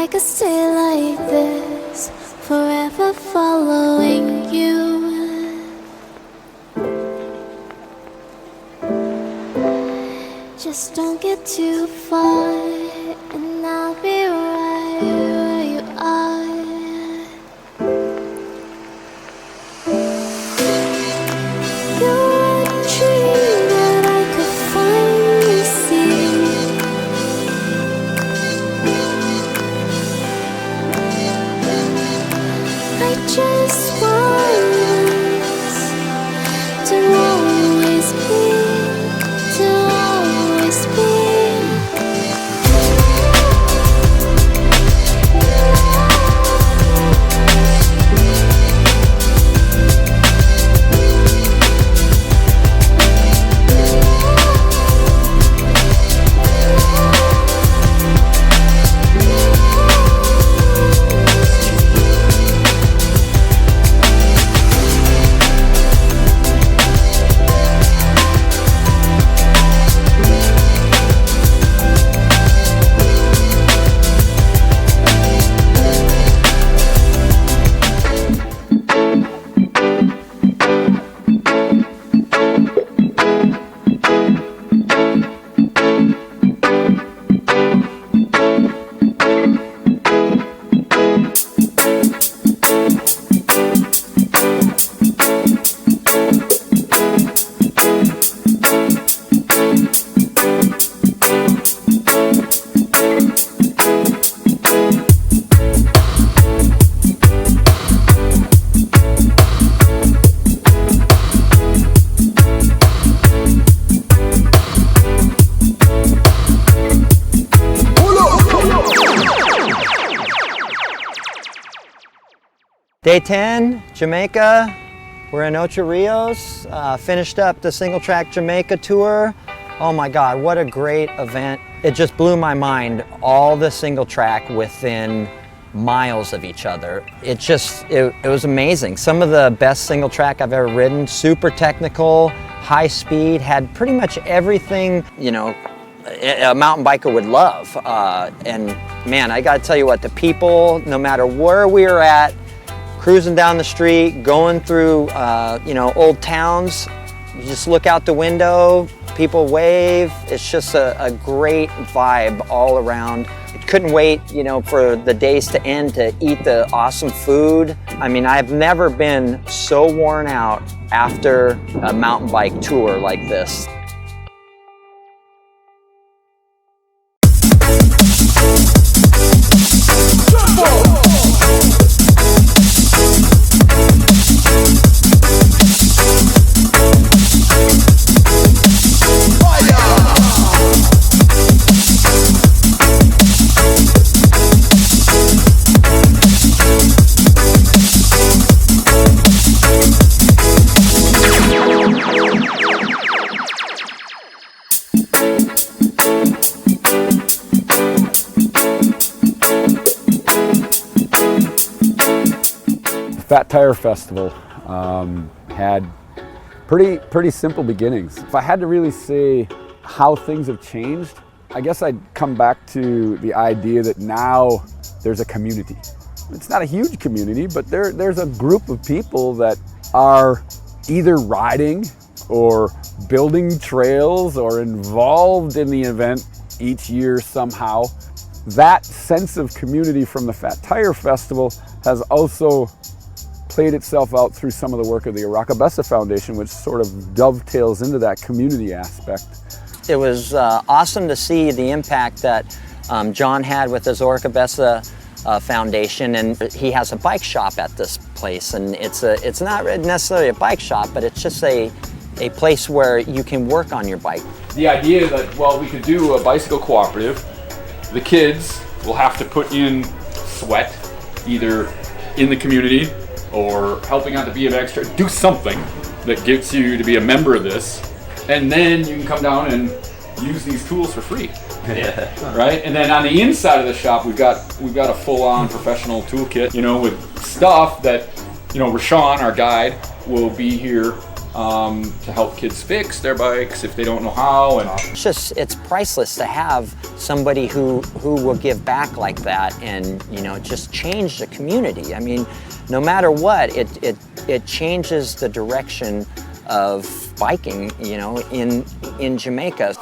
I could stay like this, forever following you. Just don't get too far, and I'll be right where you are. You're a dream that I could finally see. I just want us to always be, to always be. Day 10, Jamaica. We're in Ocho Rios. Finished up the single track Jamaica tour. Oh my God, what a great event. It just blew my mind, all the single track within miles of each other. It was amazing. Some of the best single track I've ever ridden, super technical, high speed, had pretty much everything, you know, a mountain biker would love. And man, I gotta tell you what, the people, no matter where we were at, cruising down the street, going through, you know, old towns. You just look out the window, people wave. It's just a great vibe all around. Couldn't wait, you know, for the days to end to eat the awesome food. I mean, I've never been so worn out after a mountain bike tour like this. Fat Tire Festival had pretty simple beginnings. If I had to really say how things have changed, I guess I'd come back to the idea that now there's a community. It's not a huge community, but there's a group of people that are either riding or building trails or involved in the event each year somehow. That sense of community from the Fat Tire Festival has also played itself out through some of the work of the Arakabessa Foundation, which sort of dovetails into that community aspect. It was awesome to see the impact that John had with his Arakabessa Foundation, and he has a bike shop at this place, and it's not necessarily a bike shop, but it's just a place where you can work on your bike. The idea that, well, we could do a bicycle cooperative, the kids will have to put in sweat, either in the community or helping out the BMX trail, do something that gets you to be a member of this, and then you can come down and use these tools for free. Yeah. Right? And then on the inside of the shop, we've got a full-on professional toolkit, you know, with stuff that, you know, Rashawn, our guide, will be here to help kids fix their bikes if they don't know how. And It's priceless to have somebody who will give back like that and, you know, just change the community. I mean, no matter what, it changes the direction of biking, you know, in Jamaica.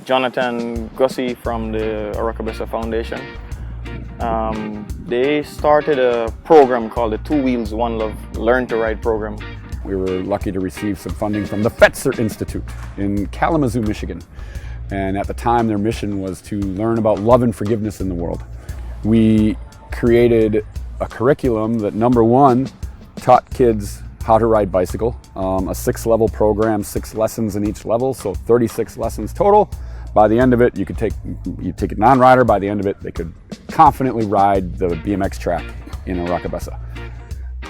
Jonathan Gussie from the Aracabessa Foundation. They started a program called the Two Wheels, One Love Learn to Ride program. We were lucky to receive some funding from the Fetzer Institute in Kalamazoo, Michigan. And at the time, their mission was to learn about love and forgiveness in the world. We created a curriculum that, number one, taught kids how to ride bicycle, a 6-level program, 6 lessons in each level, so 36 lessons total. By the end of it, you take a non-rider, by the end of it, they could confidently ride the BMX track in Aracabessa.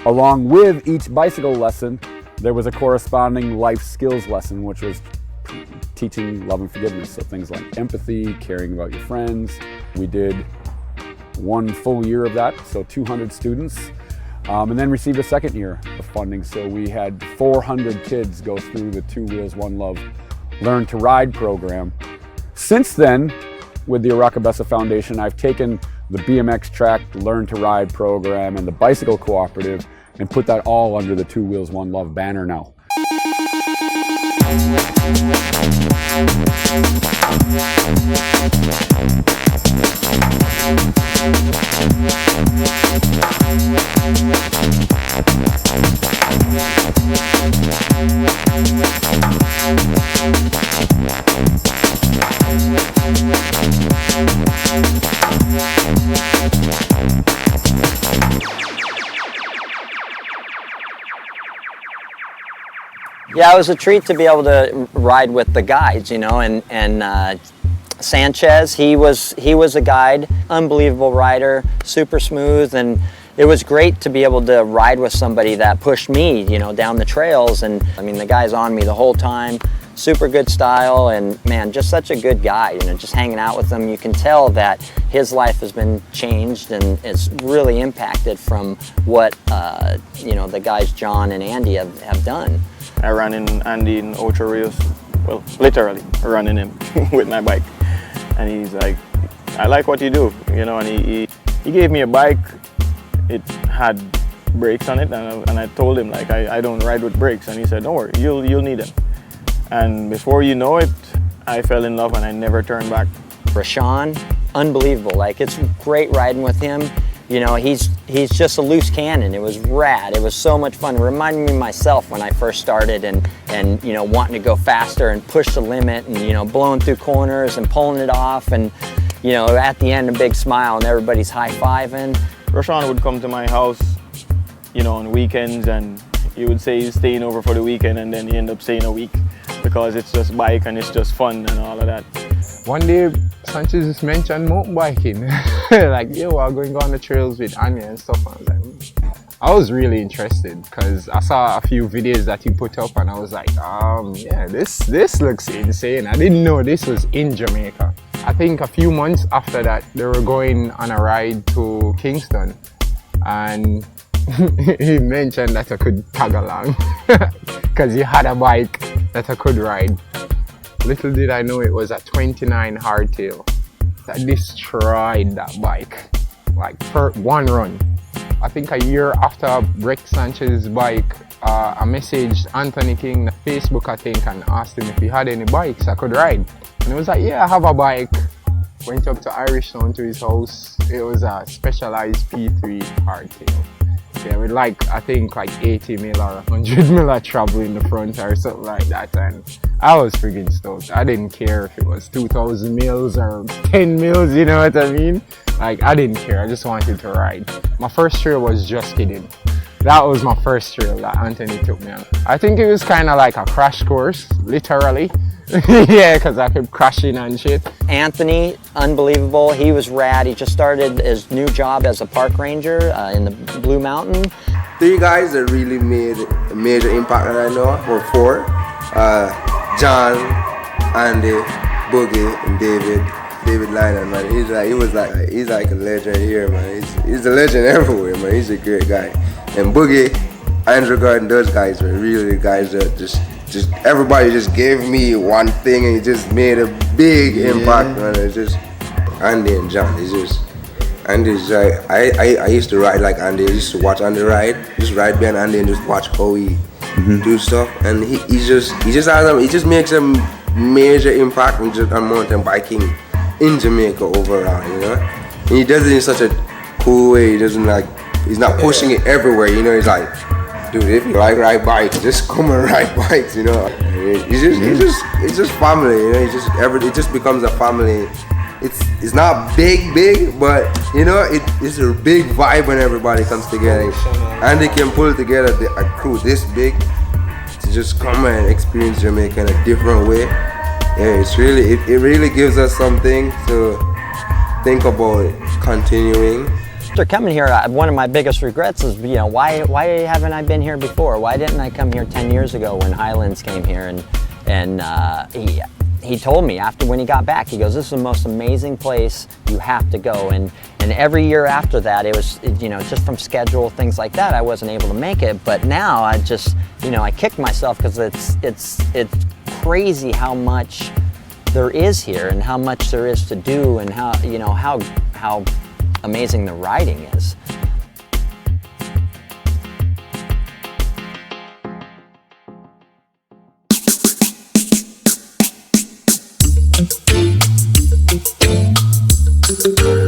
Along with each bicycle lesson, there was a corresponding life skills lesson, which was teaching love and forgiveness. So things like empathy, caring about your friends. We did 1 full year of that, so 200 students, and then received a second year of funding. So we had 400 kids go through the Two Wheels, One Love Learn to Ride program. Since then, with the Aracabessa Foundation, I've taken the BMX track Learn to Ride program and the bicycle cooperative and put that all under the Two Wheels, One Love banner now. Yeah, it was a treat to be able to ride with the guides, you know, and Sanchez, he was a guide, unbelievable rider, super smooth, and it was great to be able to ride with somebody that pushed me, you know, down the trails. And I mean, the guy's on me the whole time, super good style, and man, just such a good guy, you know, just hanging out with him. You can tell that his life has been changed and it's really impacted from what, you know, the guys John and Andy have done. I ran in Andy in Ocho Rios, well, literally running him with my bike. And he's like, I like what you do, you know, and he gave me a bike. It had brakes on it, and I told him, like, I don't ride with brakes. And he said, don't worry, you'll need them. And before you know it, I fell in love and I never turned back. Rashawn, unbelievable. Like, it's great riding with him. You know, he's just a loose cannon. It was rad. It was so much fun. It reminded me of myself when I first started and you know, wanting to go faster and push the limit and, you know, blowing through corners and pulling it off, and, you know, at the end a big smile and everybody's high-fiving. Rashawn would come to my house, you know, on weekends, and he would say he's staying over for the weekend, and then he ended up staying a week because it's just bike and it's just fun and all of that. One day, Sanchez just mentioned mountain biking. Like, yo, I'm going to go on the trails with Anya and stuff. I was really interested because I saw a few videos that he put up, and I was like, yeah, this looks insane. I didn't know this was in Jamaica. I think a few months after that, they were going on a ride to Kingston, and he mentioned that I could tag along because he had a bike that I could ride. Little did I know it was a 29 hardtail that destroyed that bike, like per one run. I think a year after I wrecked Sanchez's bike, I messaged Anthony King on Facebook, I think, and asked him if he had any bikes I could ride. And he was like, yeah, I have a bike. Went up to Irish Town to his house. It was a Specialized P3 hardtail. Yeah, with like, I think like 80 mil or 100 mil of travel in the front or something like that. And I was freaking stoked. I didn't care if it was 2,000 mils or 10 mils, you know what I mean? Like, I didn't care. I just wanted to ride. My first trail was Just Kidding. That was my first trail that Anthony took me on. I think it was kind of like a crash course, literally. Yeah, because I kept crashing and shit. Anthony, unbelievable. He was rad. He just started his new job as a park ranger in the Blue Mountain. 3 guys that really made a major impact that I know, or 4. John, Andy, Boogie, and David Liner, man. He's like a legend here, man. He's a legend everywhere, man. He's a great guy. And Boogie, Andrew Gordon, those guys were really the guys that just everybody just gave me one thing and it just made a big impact, man. It's just Andy and John. Andy's like, I used to ride like Andy. I used to watch Andy ride. Just ride behind Andy and just watch how he do stuff. And he just makes a major impact on mountain biking in Jamaica overall, you know. And he does it in such a cool way. He's not pushing it everywhere, you know. He's like, dude, if you like ride bikes, just come and ride bikes, you know. It's just family, you know. It just becomes a family. It's not big, but you know, it's a big vibe when everybody comes together. And they can pull together a crew this big to just come and experience Jamaica in a different way. Yeah, it really gives us something to think about continuing. After coming here, one of my biggest regrets is, you know, why haven't I been here before? Why didn't I come here 10 years ago when Highlands came here? And he told me when he got back, he goes, this is the most amazing place, you have to go. And every year after that, it was, you know, just from schedule, things like that, I wasn't able to make it. But now I just, you know, I kicked myself because it's crazy how much there is here and how much there is to do and how, you know, how amazing the riding is. Thank you.